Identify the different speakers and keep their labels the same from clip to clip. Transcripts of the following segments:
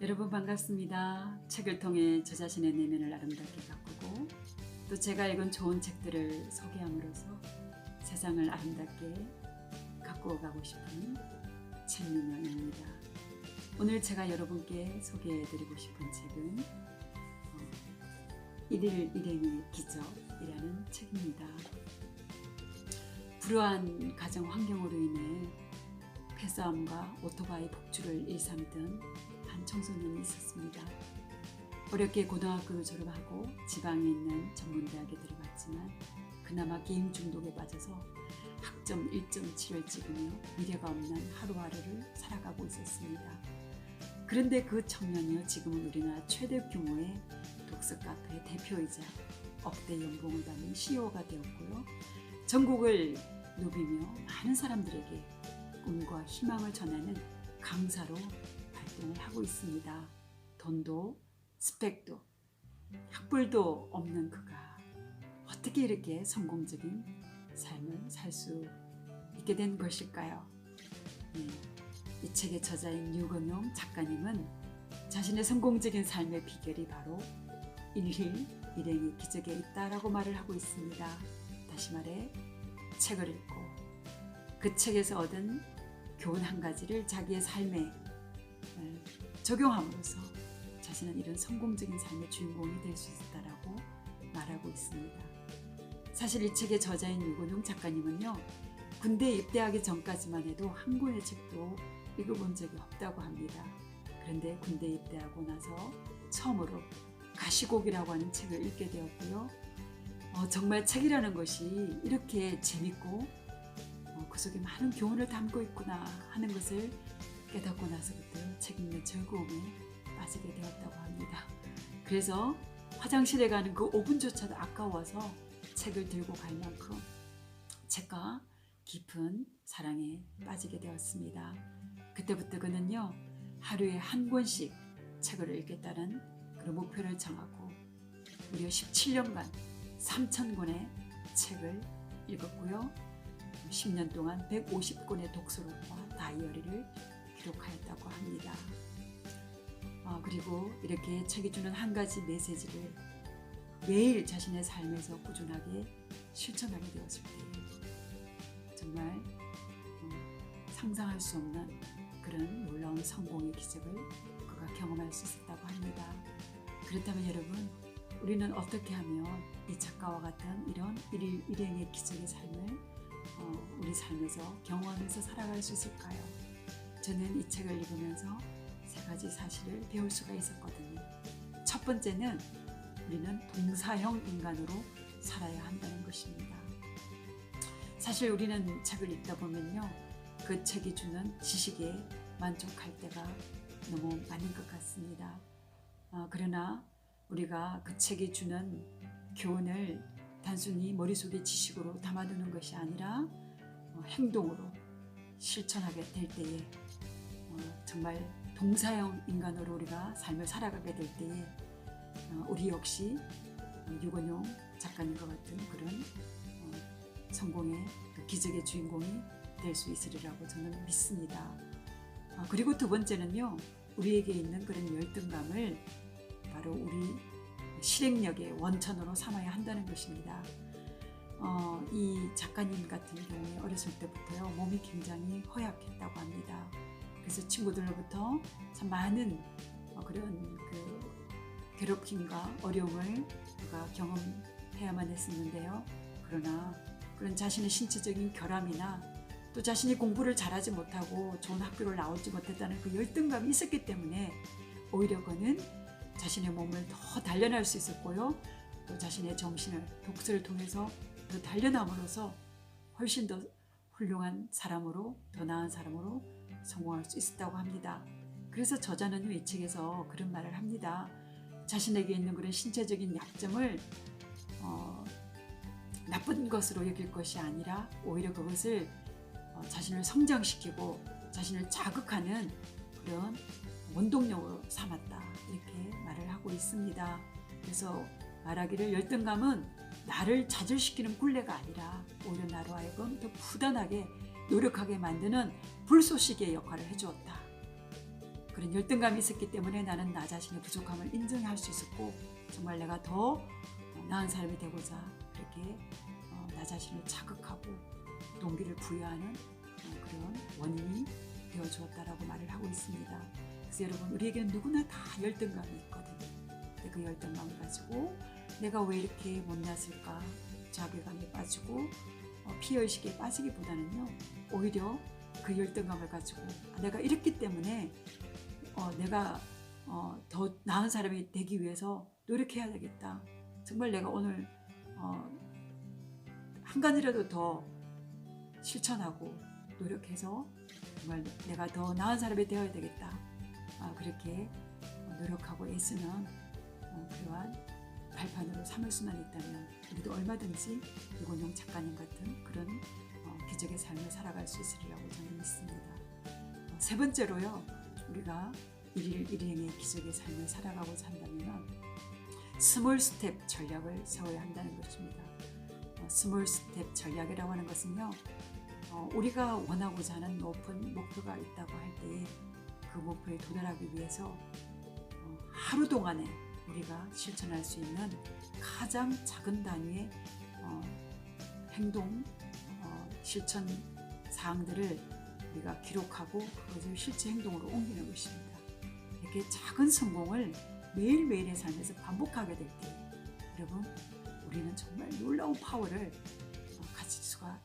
Speaker 1: 여러분 반갑습니다. 책을 통해 저 자신의 내면을 아름답게 가꾸고 또 제가 읽은 좋은 책들을 소개함으로써 세상을 아름답게 가꾸어 가고 싶은 책민영입니다. 오늘 제가 여러분께 소개해드리고 싶은 책은 일일 일행의 기적이라는 책입니다. 불우한 가정 환경으로 인해 폐싸움과 오토바이 폭주를 일삼던 한 청소년이 있었습니다. 어렵게 고등학교를 졸업하고 지방에 있는 전문대학에 들어갔지만 그나마 게임 중독에 빠져서 학점 1.7을 찍으며 미래가 없는 하루하루를 살아가고 있었습니다. 그런데 그 청년이요, 지금은 우리나라 최대 규모의 독서 카페 대표이자 억대 연봉을 받는 CEO가 되었고요. 전국을 누비며 많은 사람들에게 꿈과 희망을 전하는 강사로 활동을 하고 있습니다. 돈도 스펙도 학벌도 없는 그가 어떻게 이렇게 성공적인 삶을 살 수 있게 된 것일까요? 이 책의 저자인 유건용 작가님은 자신의 성공적인 삶의 비결이 바로 일일 일행의 기적에 있다라고 말을 하고 있습니다. 다시 말해 책을 읽고 그 책에서 얻은 교훈 한 가지를 자기의 삶에 적용함으로써 자신은 이런 성공적인 삶의 주인공이 될 수 있다라고 말하고 있습니다. 사실 이 책의 저자인 유건용 작가님은요, 군대에 입대하기 전까지만 해도 한 권의 책도 읽어본 적이 없다고 합니다. 그런데 군대에 입대하고 나서 처음으로 가시곡이라고 하는 책을 읽게 되었고요. 정말 책이라는 것이 이렇게 재밌고 그 속에 많은 교훈을 담고 있구나 하는 것을 깨닫고 나서부터 책 읽는 즐거움에 빠지게 되었다고 합니다. 그래서 화장실에 가는 그 5분조차도 아까워서 책을 들고 갈 만큼 책과 깊은 사랑에 빠지게 되었습니다. 그때부터 그는요, 하루에 한 권씩 책을 읽겠다는 그런 목표를 정하고 무려 17년간 3,000권의 책을 읽었고요. 10년 동안 150권의 독서록과 다이어리를 기록하였다고 합니다. 그리고 이렇게 책이 주는 한 가지 메시지를 매일 자신의 삶에서 꾸준하게 실천하게 되었을 때 정말 상상할 수 없는 그런 놀라운 성공의 기적을 그가 경험할 수 있었다고 합니다. 그렇다면 여러분, 우리는 어떻게 하면 이 작가와 같은 이런 일일 일행의 기적의 삶을 우리 삶에서 경험하면서 살아갈 수 있을까요? 저는 이 책을 읽으면서 세 가지 사실을 배울 수가 있었거든요. 첫 번째는 우리는 동사형 인간으로 살아야 한다는 것입니다. 사실 우리는 책을 읽다 보면요, 그 책이 주는 지식에 만족할 때가 너무 많은 것 같습니다. 그러나 우리가 그 책이 주는 교훈을 단순히 머릿속에 지식으로 담아두는 것이 아니라 행동으로 실천하게 될 때에 정말 동사형 인간으로 우리가 삶을 살아가게 될 때에 우리 역시 유건용 작가님과 같은 그런 성공의 기적의 주인공이 될 수 있으리라고 저는 믿습니다. 그리고 두 번째는요, 우리에게 있는 그런 열등감을 바로 우리 실행력의 원천으로 삼아야 한다는 것입니다. 이 작가님 같은 경우에 어렸을 때부터요, 몸이 굉장히 허약했다고 합니다. 그래서 친구들로부터 참 많은 그런 괴롭힘과 어려움을 그가 경험해야만 했었는데요. 그러나 그런 자신의 신체적인 결함이나 또 자신이 공부를 잘하지 못하고 좋은 학교를 나오지 못했다는 그 열등감이 있었기 때문에 오히려 그는 자신의 몸을 더 단련할 수 있었고요. 또 자신의 정신을 독서를 통해서 더 단련함으로써 훨씬 더 훌륭한 사람으로, 더 나은 사람으로 성공할 수 있었다고 합니다. 그래서 저자는 이 책에서 그런 말을 합니다. 자신에게 있는 그런 신체적인 약점을 나쁜 것으로 여길 것이 아니라 오히려 그것을 자신을 성장시키고 자신을 자극하는 그런 원동력으로 삼았다, 이렇게 말을 하고 있습니다. 그래서 말하기를 열등감은 나를 좌절시키는 굴레가 아니라 오히려 나로 하여금 더 부단하게 노력하게 만드는 불쏘시개의 역할을 해주었다. 그런 열등감이 있었기 때문에 나는 나 자신의 부족함을 인정할 수 있었고 정말 내가 더 나은 사람이 되고자 그렇게 나 자신을 자극하고 동기를 부여하는 그런 원인이 되어주었다라고 말을 하고 있습니다. 그래서 여러분 우리에게는 누구나 다 열등감이 있거든요. 근데 그 열등감을 가지고 내가 왜 이렇게 못났을까 자괴감에 빠지고 피해의식에 빠지기보다는요 오히려 그 열등감을 가지고 내가 이랬기 때문에 내가 더 나은 사람이 되기 위해서 노력해야 되겠다. 정말 내가 오늘 한 가지라도 더 실천하고 노력해서 정말 내가 더 나은 사람이 되어야 되겠다. 그렇게 노력하고 애쓰는 그러한 발판으로 삼을 수만 있다면 우리도 얼마든지 유건용 작가님 같은 그런 기적의 삶을 살아갈 수 있으리라고 저는 믿습니다. 세 번째로요. 우리가 일일 일행의 기적의 삶을 살아가고자 한다면 스몰 스텝 전략을 세워야 한다는 것입니다. 스몰 스텝 전략이라고 하는 것은요. 우리가 원하고자 하는 높은 목표가 있다고 할 때에 그 목표에 도달하기 위해서 하루 동안에 우리가 실천할 수 있는 가장 작은 단위의 행동, 실천 사항들을 우리가 기록하고 그것을 실제 행동으로 옮기는 것입니다. 이렇게 작은 성공을 매일매일의 삶에서 반복하게 될 때 여러분 우리는 정말 놀라운 파워를 가질 수가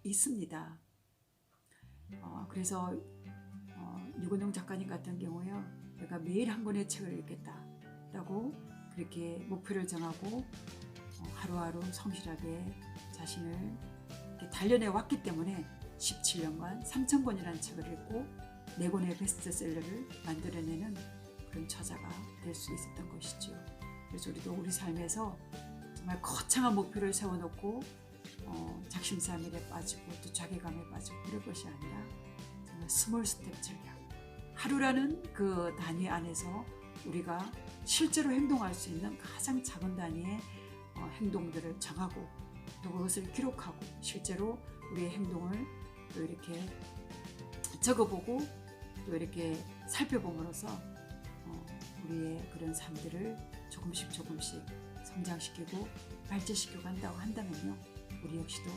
Speaker 1: 있습니다. 그래서 유건용 작가님 같은 경우요. 내가 매일 한 권의 책을 읽겠다라고 그렇게 목표를 정하고 하루하루 성실하게 자신을 단련해 왔기 때문에 17년간 3,000권이라는 책을 읽고 4권의 베스트셀러를 만들어내는 그런 저자가 될 수 있었던 것이죠. 그래서 우리도 우리 삶에서 정말 거창한 목표를 세워놓고 작심삼일에 빠지고 또 자괴감에 빠지고 그럴 것이 아니라 정말 스몰 스텝 전략 하루라는 그 단위 안에서 우리가 실제로 행동할 수 있는 가장 작은 단위의 행동들을 정하고 또 그것을 기록하고 실제로 우리의 행동을 또 이렇게 적어보고 또 이렇게 살펴봄으로써 우리의 그런 삶들을 조금씩 성장시키고 발전시키고 간다고 한다면요 우리 역시도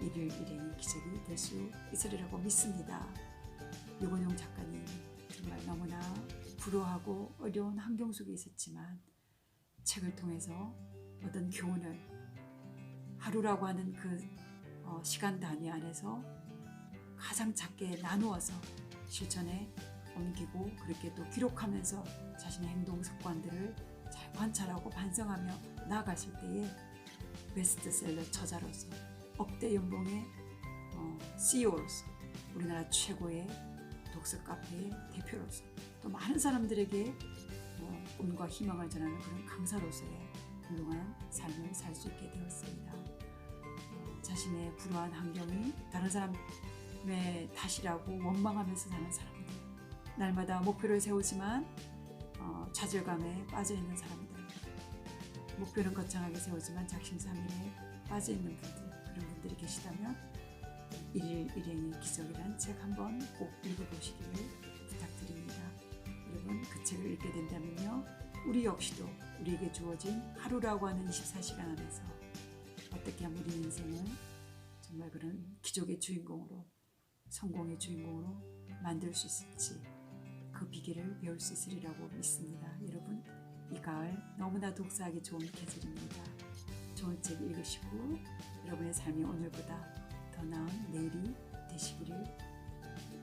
Speaker 1: 일일 일행의 기적이 될 수 있으리라고 믿습니다. 유건용 작가님 정말 너무나 불우하고 어려운 환경 속에 있었지만 책을 통해서 얻은 교훈을 하루라고 하는 그 시간 단위 안에서 가장 작게 나누어서 실천에 옮기고 그렇게 또 기록하면서 자신의 행동 습관들을 잘 관찰하고 반성하며 나아갔을 때에 베스트셀러 저자로서 억대 연봉의 CEO로서 우리나라 최고의 독서 카페의 대표로서 또 많은 사람들에게 꿈과 희망을 전하는 그런 강사로서의 훌륭한 삶을 살 수 있게 되었습니다. 자신의 불우한 환경이 다른 사람의 탓이라고 원망하면서 사는 사람들, 날마다 목표를 세우지만 좌절감에 빠져있는 사람들, 목표는 거창하게 세우지만 작심삼일에 빠져있는 분들, 그런 분들이 계시다면 일일 일행의 기적이라는 책 한번 꼭 읽어보시기를 부탁드립니다. 여러분 그 책을 읽게 된다면요 우리 역시도 우리에게 주어진 하루라고 하는 24시간 안에서 어떻게 하면 우리 인생을 정말 그런 기적의 주인공으로 성공의 주인공으로 만들 수 있을지 그 비결을 배울 수 있으리라고 믿습니다. 여러분 이 가을 너무나 독서하기 좋은 계절입니다. 좋은 책 읽으시고 여러분의 삶이 오늘보다 더 나은 내일이 되시기를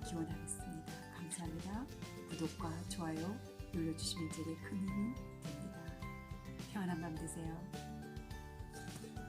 Speaker 1: 기원하겠습니다. 감사합니다. 구독과 좋아요 눌러주시면 제게 큰 힘이 됩니다. 평안한 밤 되세요.